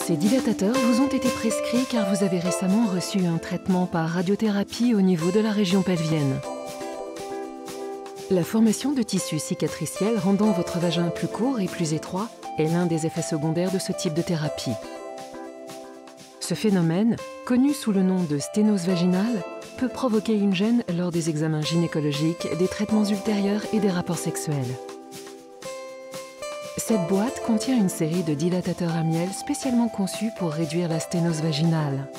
Ces dilatateurs vous ont été prescrits car vous avez récemment reçu un traitement par radiothérapie au niveau de la région pelvienne. La formation de tissu cicatriciel rendant votre vagin plus court et plus étroit est l'un des effets secondaires de ce type de thérapie. Ce phénomène, connu sous le nom de sténose vaginale, peut provoquer une gêne lors des examens gynécologiques, des traitements ultérieurs et des rapports sexuels. Cette boîte contient une série de dilatateurs à miel spécialement conçus pour réduire la sténose vaginale.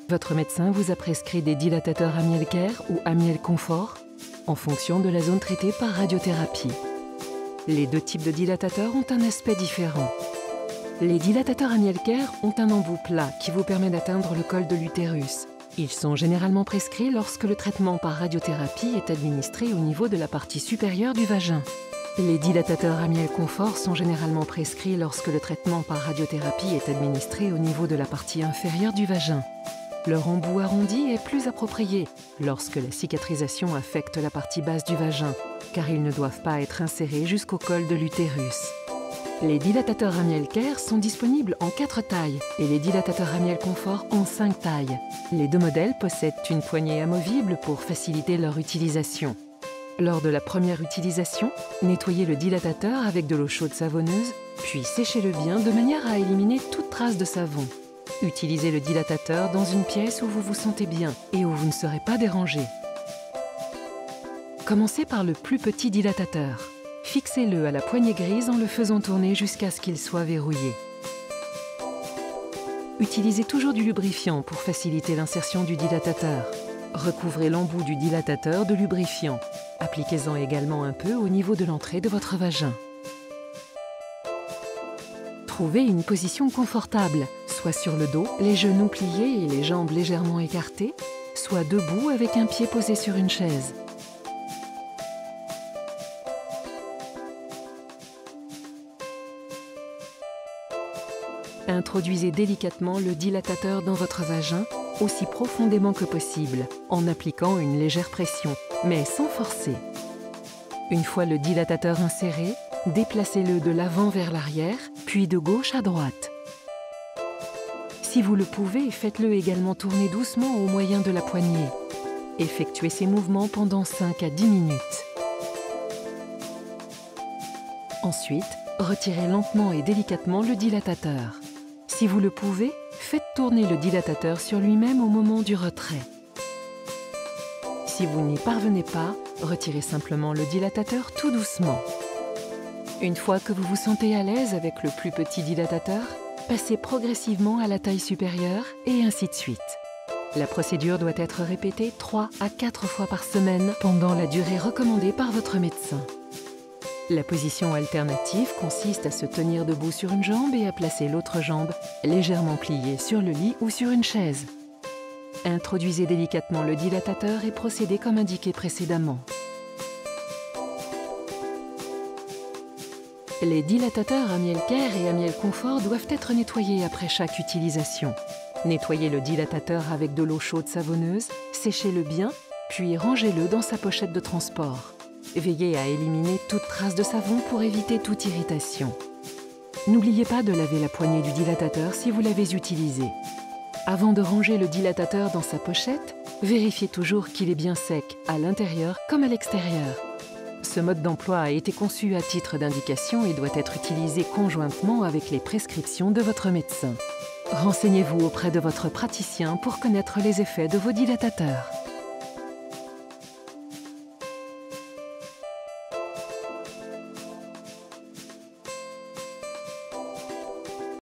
Votre médecin vous a prescrit des dilatateurs à miel Care ou à miel Confort en fonction de la zone traitée par radiothérapie. Les deux types de dilatateurs ont un aspect différent. Les dilatateurs à miel Care ont un embout plat qui vous permet d'atteindre le col de l'utérus. Ils sont généralement prescrits lorsque le traitement par radiothérapie est administré au niveau de la partie supérieure du vagin. Les dilatateurs à miel Confort sont généralement prescrits lorsque le traitement par radiothérapie est administré au niveau de la partie inférieure du vagin. Leur embout arrondi est plus approprié lorsque la cicatrisation affecte la partie basse du vagin, car ils ne doivent pas être insérés jusqu'au col de l'utérus. Les dilatateurs à miel Care sont disponibles en 4 tailles et les dilatateurs à miel Confort en 5 tailles. Les deux modèles possèdent une poignée amovible pour faciliter leur utilisation. Lors de la première utilisation, nettoyez le dilatateur avec de l'eau chaude savonneuse, puis séchez-le bien de manière à éliminer toute trace de savon. Utilisez le dilatateur dans une pièce où vous vous sentez bien et où vous ne serez pas dérangé. Commencez par le plus petit dilatateur. Fixez-le à la poignée grise en le faisant tourner jusqu'à ce qu'il soit verrouillé. Utilisez toujours du lubrifiant pour faciliter l'insertion du dilatateur. Recouvrez l'embout du dilatateur de lubrifiant. Appliquez-en également un peu au niveau de l'entrée de votre vagin. Trouvez une position confortable, soit sur le dos, les genoux pliés et les jambes légèrement écartées, soit debout avec un pied posé sur une chaise. Introduisez délicatement le dilatateur dans votre vagin, aussi profondément que possible, en appliquant une légère pression, mais sans forcer. Une fois le dilatateur inséré, déplacez-le de l'avant vers l'arrière, puis de gauche à droite. Si vous le pouvez, faites-le également tourner doucement au moyen de la poignée. Effectuez ces mouvements pendant 5 à 10 minutes. Ensuite, retirez lentement et délicatement le dilatateur. Si vous le pouvez, faites tourner le dilatateur sur lui-même au moment du retrait. Si vous n'y parvenez pas, retirez simplement le dilatateur tout doucement. Une fois que vous vous sentez à l'aise avec le plus petit dilatateur, passez progressivement à la taille supérieure et ainsi de suite. La procédure doit être répétée 3 à 4 fois par semaine pendant la durée recommandée par votre médecin. La position alternative consiste à se tenir debout sur une jambe et à placer l'autre jambe légèrement pliée sur le lit ou sur une chaise. Introduisez délicatement le dilatateur et procédez comme indiqué précédemment. Les dilatateurs à miel Care et à miel Confort doivent être nettoyés après chaque utilisation. Nettoyez le dilatateur avec de l'eau chaude savonneuse, séchez-le bien, puis rangez-le dans sa pochette de transport. Veillez à éliminer toute trace de savon pour éviter toute irritation. N'oubliez pas de laver la poignée du dilatateur si vous l'avez utilisé. Avant de ranger le dilatateur dans sa pochette, vérifiez toujours qu'il est bien sec, à l'intérieur comme à l'extérieur. Ce mode d'emploi a été conçu à titre d'indication et doit être utilisé conjointement avec les prescriptions de votre médecin. Renseignez-vous auprès de votre praticien pour connaître les effets de vos dilatateurs.